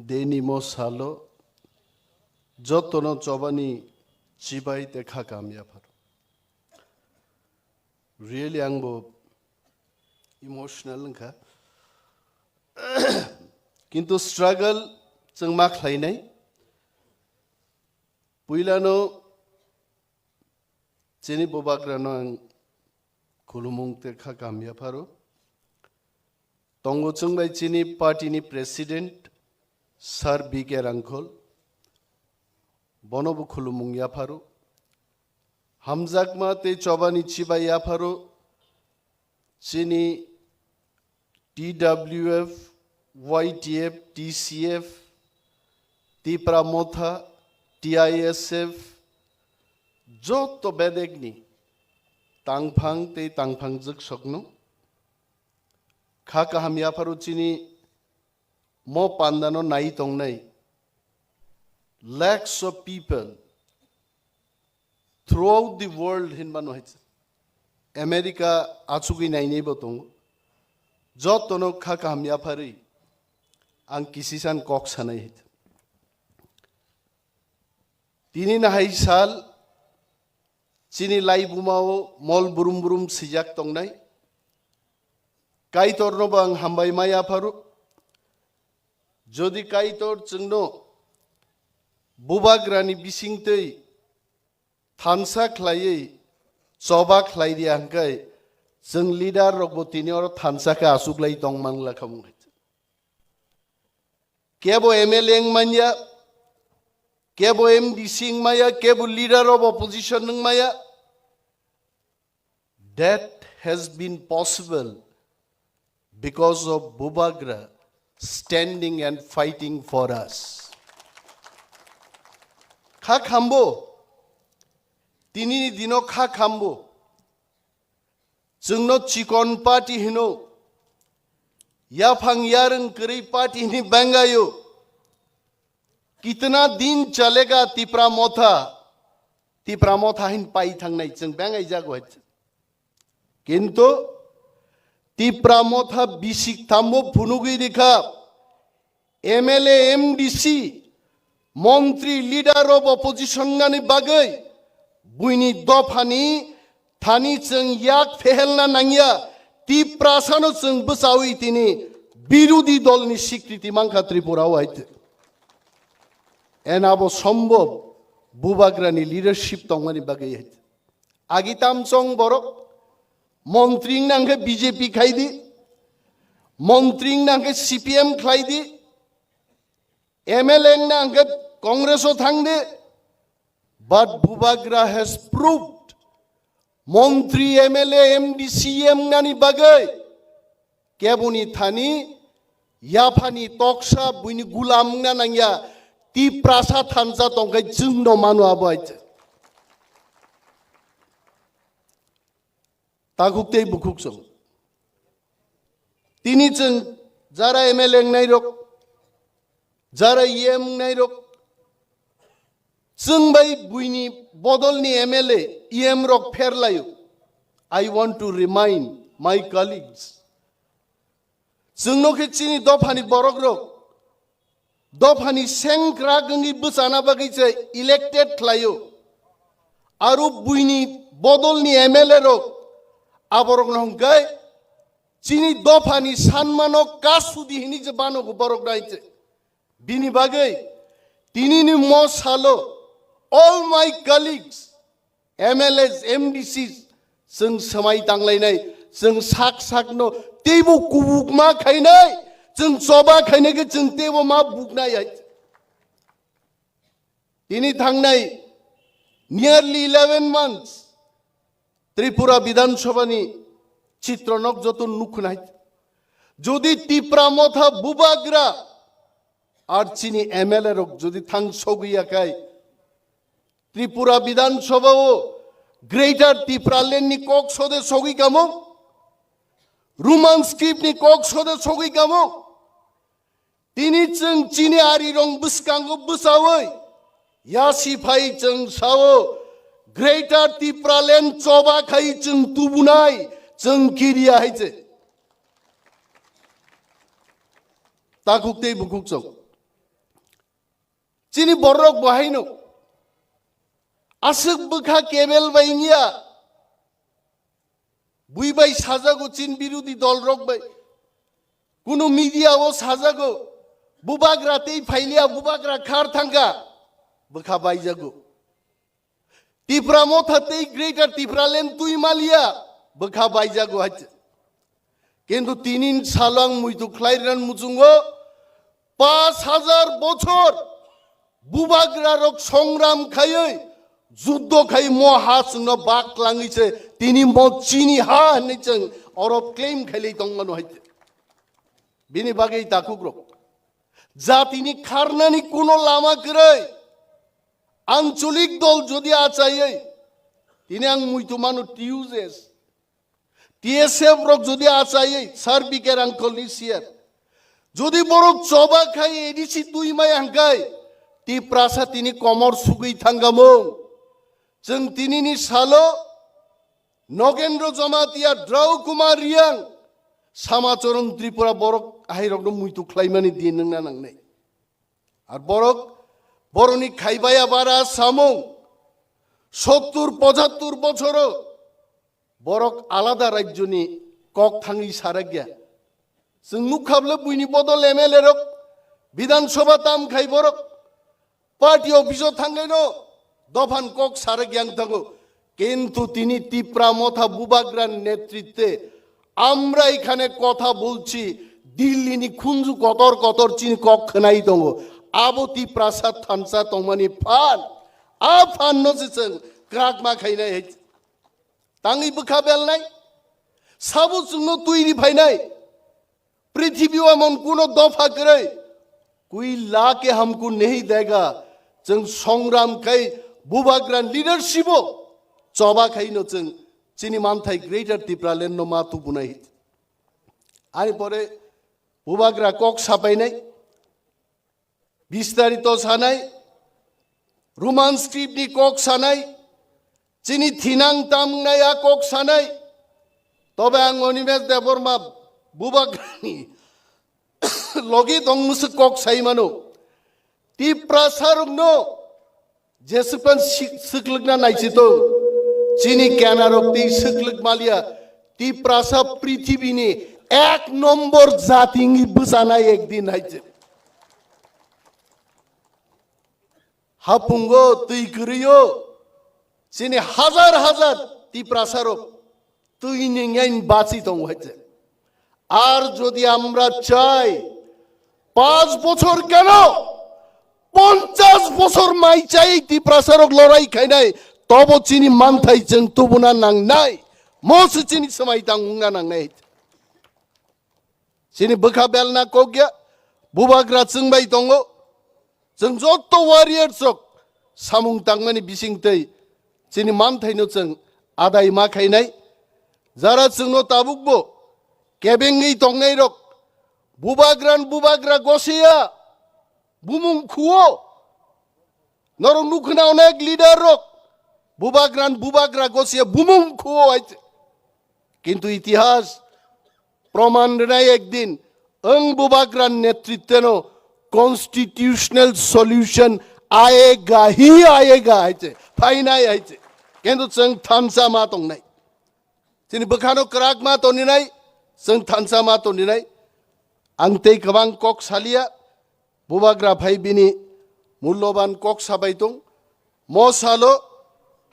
Denimo salo jotono chobani chibai tekha kamya pharo. Really angbo emotional ngka. Kintu struggle chang mak khlai nai. Puilano chini bobagrano ang khulumung tekha kamya pharo. Tongo chungbai chini party ni president Sir B.K. Rangkhol bonobu khulumung yapharu hamjakma te chobani chibai yapharu chini TWF YTF TCF Tipra Motha TISF joto bedegni tangphang te tangphang juk sokno khaka ham yapharu chini mo pandano nai tong nai lakhs of people throughout the world hinbano haitse America achugi nai nei botong jotono khaka hamya phari ang kisisan kok sanai hit tini na hai sal chini lai bumao mol burum burum sijak tong nai kai torno bang hambai maya pharu Jodi kaitor chungno bubagrani bisingtei thansa khlaiei choba khlai ri angkai jung leader rokbo tini or thansa ka asuklai tong mangla khamung kebo MLA manya kebo MDC maya kebo leader of opposition maya that has been possible because of Bubagra standing and fighting for us. Kha khambo tini dino kha khambo jungno chikon party hino ya phang yarang kari party ni bangayo kitna din chalega tipra motha hin pai thang nai jung bangai jago kintu Tipra Motha bisik thambo phunugi dikha MLA MDC Montri leader of opposition ngani bagai buini dofani thani chung yak fehelna nangya Tipra sano chung busawi tini birudi dol ni sikriti mangkha Tripura waite enabo sombhob Bubagrani leadership tongmani bagai agitam chong borok Montring nangke BJP khai di, Montring nangke CPM khai di, MLA nangke Congress o thang di, but Bubagra has proved Montri MLA MDC ngani bagai kebuni thani yapani toksa buini gulam nangya ti prasa thansa tongkai jungno manu abaite Takukte bukuk song. Tini chung jara MLA nai rok, jara EM nai rok. Chung bai buini bodol ni MLA EM rok pher layo. I want to remind my colleagues. Chung no ke chini dofani borok rok. Dofani sengkra gangi busana bagai che elected layo. Aru buini bodol ni MLA rok. Aborok nongkai chini dofani sanmano kasudi hini je bano go borok naite bini bagai tini ni mo salo all my colleagues MLAs MDCs sung samai tanglai nai sung sak no tebo kubuk ma khai nai sung choba khai nai ke sung tebo ma buk nai ai tini thang nai nearly 11 months Tripura Vidhan Sabha ni chitronok jotun nukhunai jodi Tipra Motha Bubagra ar chini MLA rok jodi thang sogiya kai Tripura Vidhan Sabha o Greater Tripura Land ni kok sode sogi kamo Roman script ni kok sode sogi kamo tini chung chini ari rong buskango busawai yasi phai chung sawo Greater Tripura Land choba khai chung tubunai chung kiria haite takukte bukuk chok চিনি বড়ক বহাইনো আসুক বুখা cable বাইঙ্গিয়া বুইবাই সাজাগো চীন বিরোধী দল রকবাই কোনো মিডিয়াও সাজাগো বুবাগ্রাতেই ফাইলিয়া বুবাগ্রা খার থাঙ্গা বুখা বাইজাগো Tripura মথাতেই greater Tripuraland তুই মালিয়া বুখা বাইজাগো হাইছে কিন্তু তিনিন সালাং মুইতু খ্লাইরান মুচুঙ্গো ৫,০০০ বছর বুবাগ্রা রক সংগ্রাম খাই যুদ্ধ খাই মহাসন বাক লাঙিছে তিনি চিনি হা নিচং অরব ক্লেম খাইলেই তঙ্গানো হাইছে বিনি বাগেই তাকুক রক যা তিনি খারনানি কোনো লামা করে আঞ্চলিক দল যদি আচাইয়ে তিনি আং মুইতু মানু টিউজেস টিএসএফ রক যদি আচাইয়ে সার্বিকের আঙ্কল লিসিয়ার যদি বড় চবা খাই এডিসি তুই মাই আঙ্কাই টি প্রাসা তিনি কমর সুগৈ থাঙ্গামো जों तिनिनि सालो नगेन्द्र जमातिया द्रौ कुमार रियां सामाचरन त्रिपुरा बरक आहिरक मुइतु ख्लाइमानि दिनना नांनाय आर बरक बरनि खाइबाया बारा सामं 70-75 बछर बरक आलादा राज्यनि कक थाङि सारा गया जों नुखाबले बुइनि बदल एमएलए रक विधानसभा ताम खाइ बरक पार्टी अफिसआव थांनायनो दफान कक सारे ग्यां थांगो किन्तु तिनी ত্রিপুরা মথা বুবাগ্রার নেতৃত্বে আমরা এখানে কথা বলছি দিল্লিনি খুঞ্জু কতর কতর চিনি কক খনাই দङ আবতি প্রাসাদ থানসা তংমানি ফান আ ফান নসিসং ক্রাক মা খাইনাই হে তাঙ্গি বুখা বেলনাই সাবু সুনো তুইরি ফাইনাই পৃথিবী এমন কোন দফা করে कोई ला के हमको नहीं देगा जों संग्राम खाई बुबाग्रान लिडारशिप चबा खाइनो जों चिनी मानथाय ग्रेटार ত্রিপুরাল্যান্ড नो मातु बुनाय आरो परे बुबाग्रा कक सापायनाय विस्तारित सानाय रोमान स्क्रिप्टनि कक सानाय चिनी थिनां तामनाया कक सानाय तबे आं अनिमेष देबबर्मा बुबाग्रानि लगे दं मुसु कक साइमानो ত্রিপুরা सारकनो जेसेबां सिख्लगना नायसितो चिनी केनारक्ति सिख्लग मालिया ত্রিপুরা पृथ्वीनि 1 नम्बर जातिनि बुसानाय एकदिन हाइजे हापुंगो तुइकरियो चिनी हाजार हाजार ত্রিপুরা सारक तुइनिङाइन बासि दं हाइजे আর যদি আমরা চাই 5 বছর কেন 50 বছর মাই চাই ত্রিপুরা সারক লড়াই খাইনাই তব চিনি মানথাই जों তবুনা নাংনাই মস চিনি समाय दांना नांनाय চিনি বখা বেলনা কগিয়া বুবাগ্রা চিংবাই দङ जों जत्त वारियार्स सामुं तांमानि बिसिंतै चिनि मानथाइनो जों आदाय मा खाइनाय जारा जोंनो ताबुकबो केबेंगै दंनाय रक बुबाग्रा गसेया बुमुं खुओ नरं नुखना अनेक लिडार रक बुबाग्रा गसेया बुमुं खुओ आइছে किन्तु इतिहास प्रमाण देनाय एकदिन ओं बुबाग्रान नेतृत्वेनो कन्स्टिट्यूशनल सल्यूशन आएगा ही आएगा आइছে फाइनाय आइছে किन्तु जों थानसा मा दंनाय जोंनि बोखानो क्राक मा तनिनाय जों थानसा मा तनिनाय आंतै गोबां कक सालिया बुबाग्रा भाई बिनि मूल्यबान कक साबाय दं मसालो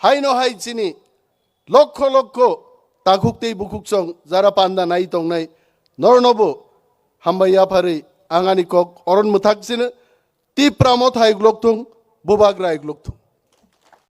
हायनो हाय चिनि लक्ष लक्ष ताकुकतै बुकुकसं जारा पान्दा नाय दंनाय नरनबो हामबाया फारै आंगानि कक अरन मुथाकसिनो ত্রিপুরা मथा एग्लक दं बुबाग्रा एग्लक दं।